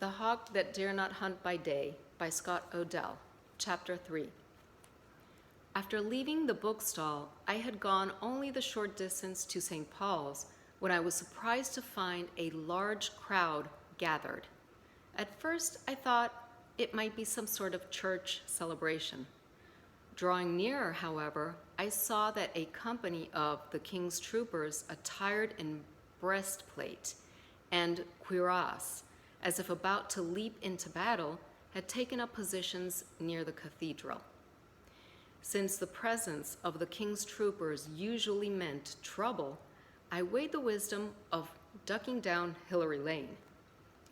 The Hawk That Dare Not Hunt by Day by Scott Odell, Chapter 3. After leaving the bookstall, I had gone only the short distance to St. Paul's when I was surprised to find a large crowd gathered. At first, I thought it might be some sort of church celebration. Drawing nearer, however, I saw that a company of the King's troopers attired in breastplate and cuirass, as if about to leap into battle, had taken up positions near the cathedral. Since the presence of the King's troopers usually meant trouble, I weighed the wisdom of ducking down Hillary Lane,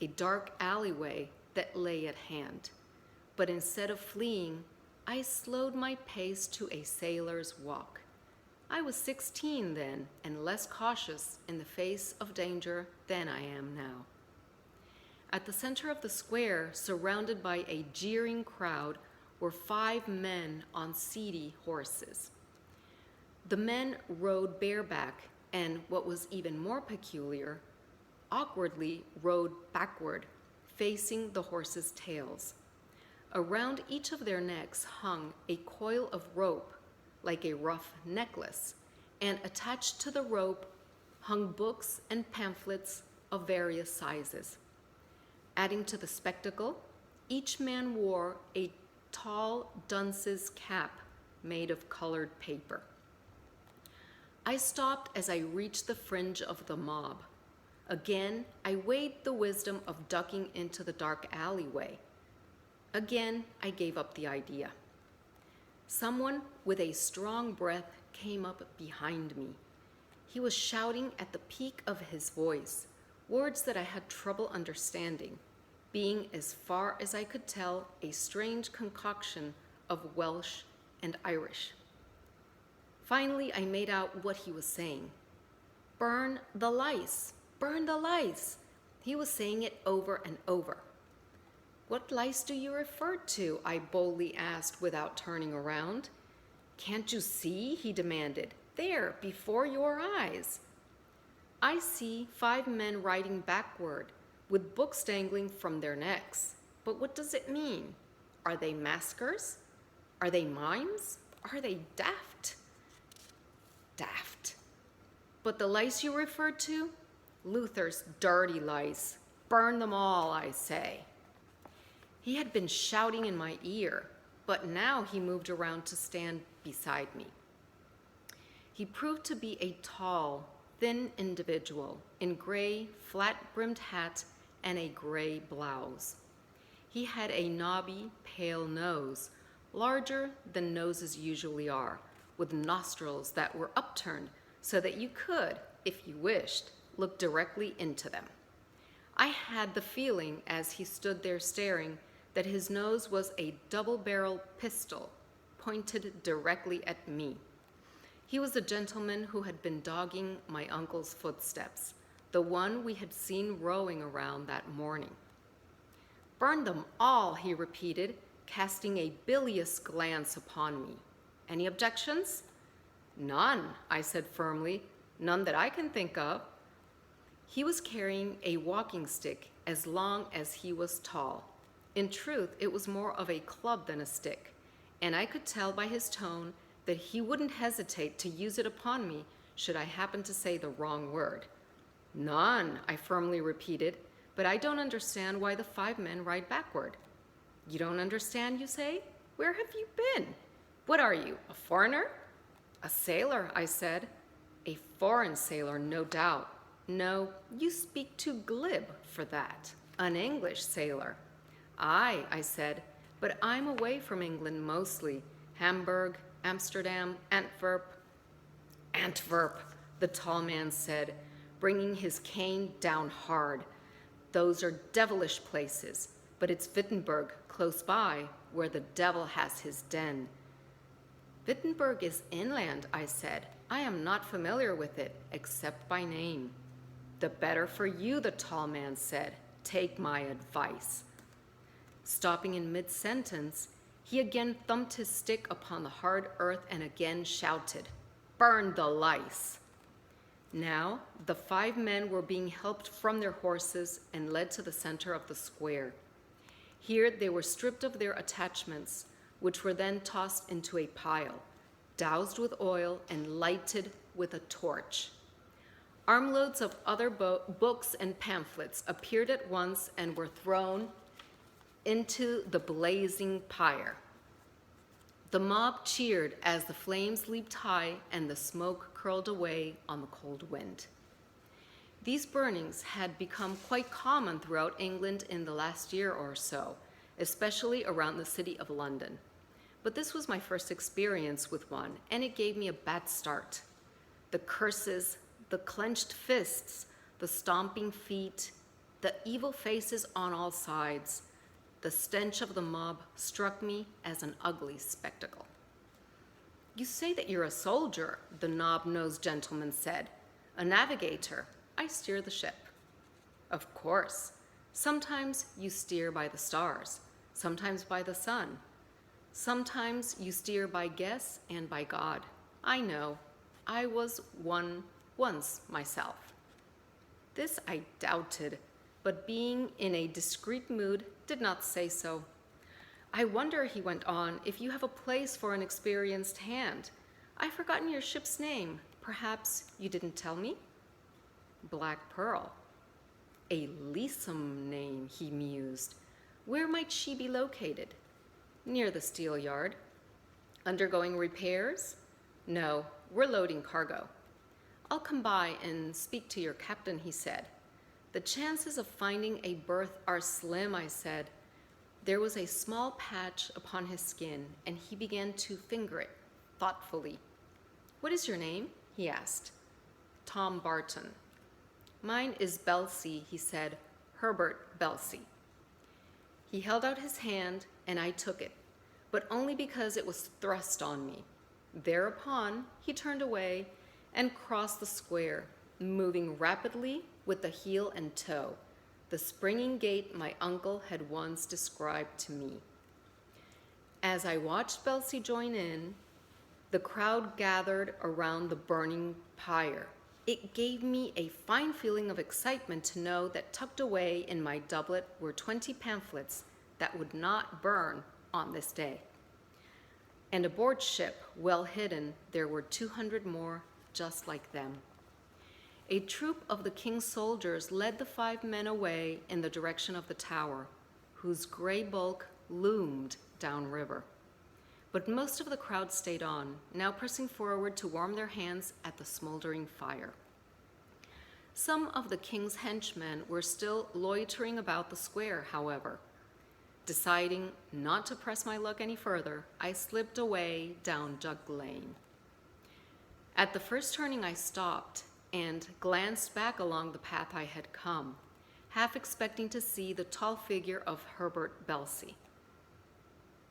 a dark alleyway that lay at hand. But instead of fleeing, I slowed my pace to a sailor's walk. I was 16 then and less cautious in the face of danger than I am now. At the center of the square, surrounded by a jeering crowd, were 5 men on seedy horses. The men rode bareback and, what was even more peculiar, awkwardly rode backward, facing the horses' tails. Around each of their necks hung a coil of rope, like a rough necklace, and attached to the rope hung books and pamphlets of various sizes. Adding to the spectacle, each man wore a tall dunce's cap made of colored paper. I stopped as I reached the fringe of the mob. Again, I weighed the wisdom of ducking into the dark alleyway. Again, I gave up the idea. Someone with a strong breath came up behind me. He was shouting at the peak of his voice, words that I had trouble understanding, being, as far as I could tell, a strange concoction of Welsh and Irish. Finally, I made out what he was saying. "Burn the lice! Burn the lice!" He was saying it over and over. "What lice do you refer to?" I boldly asked without turning around. "Can't you see?" he demanded. "There, before your eyes." "I see 5 men riding backward, with books dangling from their necks. But what does it mean? Are they maskers? Are they mimes? Are they daft?" Daft. "But the lice you referred to?" "Luther's dirty lice. Burn them all, I say." He had been shouting in my ear, but now he moved around to stand beside me. He proved to be a tall, thin individual in gray, flat-brimmed hat and a gray blouse. He had a knobby, pale nose, larger than noses usually are, with nostrils that were upturned so that you could, if you wished, look directly into them. I had the feeling, as he stood there staring, that his nose was a double-barreled pistol pointed directly at me. He was the gentleman who had been dogging my uncle's footsteps, the one we had seen rowing around that morning. "Burn them all," he repeated, casting a bilious glance upon me. "Any objections?" "None," I said firmly. "None that I can think of." He was carrying a walking stick as long as he was tall. In truth, it was more of a club than a stick, and I could tell by his tone that he wouldn't hesitate to use it upon me should I happen to say the wrong word. "None," I firmly repeated, "but I don't understand why the 5 men ride backward." "You don't understand, you say? Where have you been? What are you, a foreigner?" "A sailor," I said. "A foreign sailor, no doubt." "No, you speak too glib for that. An English sailor." "Aye," I said, "but I'm away from England mostly. Hamburg, Amsterdam, Antwerp." "Antwerp," the tall man said, bringing his cane down hard. "Those are devilish places, but it's Wittenberg, close by, where the devil has his den." "Wittenberg is inland," I said. "I am not familiar with it, except by name." "The better for you," the tall man said. "Take my advice." Stopping in mid-sentence, he again thumped his stick upon the hard earth and again shouted, "Burn the lice!" Now, the 5 men were being helped from their horses and led to the center of the square. Here they were stripped of their attachments, which were then tossed into a pile, doused with oil and lighted with a torch. Armloads of other books and pamphlets appeared at once and were thrown into the blazing pyre. The mob cheered as the flames leaped high and the smoke curled away on the cold wind. These burnings had become quite common throughout England in the last year or so, especially around the city of London. But this was my first experience with one, and it gave me a bad start. The curses, the clenched fists, the stomping feet, the evil faces on all sides, the stench of the mob struck me as an ugly spectacle. "You say that you're a soldier," the knob-nosed gentleman said. "A navigator. I steer the ship." "Of course. Sometimes you steer by the stars, sometimes by the sun. Sometimes you steer by guess and by God. I know. I was one once myself." This I doubted, but being in a discreet mood, did not say so. "I wonder," he went on, "if you have a place for an experienced hand. I've forgotten your ship's name. Perhaps you didn't tell me?" "Black Pearl." "A leesome name," he mused. "Where might she be located?" "Near the steel yard." "Undergoing repairs?" "No, we're loading cargo." "I'll come by and speak to your captain," he said. "The chances of finding a berth are slim," I said. There was a small patch upon his skin, and he began to finger it thoughtfully. "What is your name?" he asked. "Tom Barton." "Mine is Belsey," he said. "Herbert Belsey." He held out his hand, and I took it, but only because it was thrust on me. Thereupon, he turned away and crossed the square, moving rapidly with the heel and toe, the springing gait my uncle had once described to me. As I watched Belsey join in, the crowd gathered around the burning pyre. It gave me a fine feeling of excitement to know that tucked away in my doublet were 20 pamphlets that would not burn on this day. And aboard ship, well hidden, there were 200 more just like them. A troop of the king's soldiers led the 5 men away in the direction of the tower, whose gray bulk loomed downriver. But most of the crowd stayed on, now pressing forward to warm their hands at the smoldering fire. Some of the king's henchmen were still loitering about the square, however. Deciding not to press my luck any further, I slipped away down Jug Lane. At the first turning, I stopped and glanced back along the path I had come, half expecting to see the tall figure of Herbert Belsey.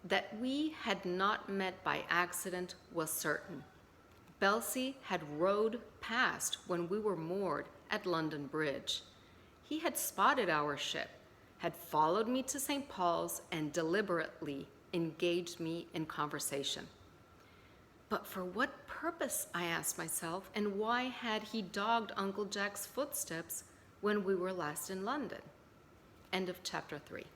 That we had not met by accident was certain. Belsey had rowed past when we were moored at London Bridge. He had spotted our ship, had followed me to St. Paul's, and deliberately engaged me in conversation. But for what purpose, I asked myself, and why had he dogged Uncle Jack's footsteps when we were last in London? End of chapter 3.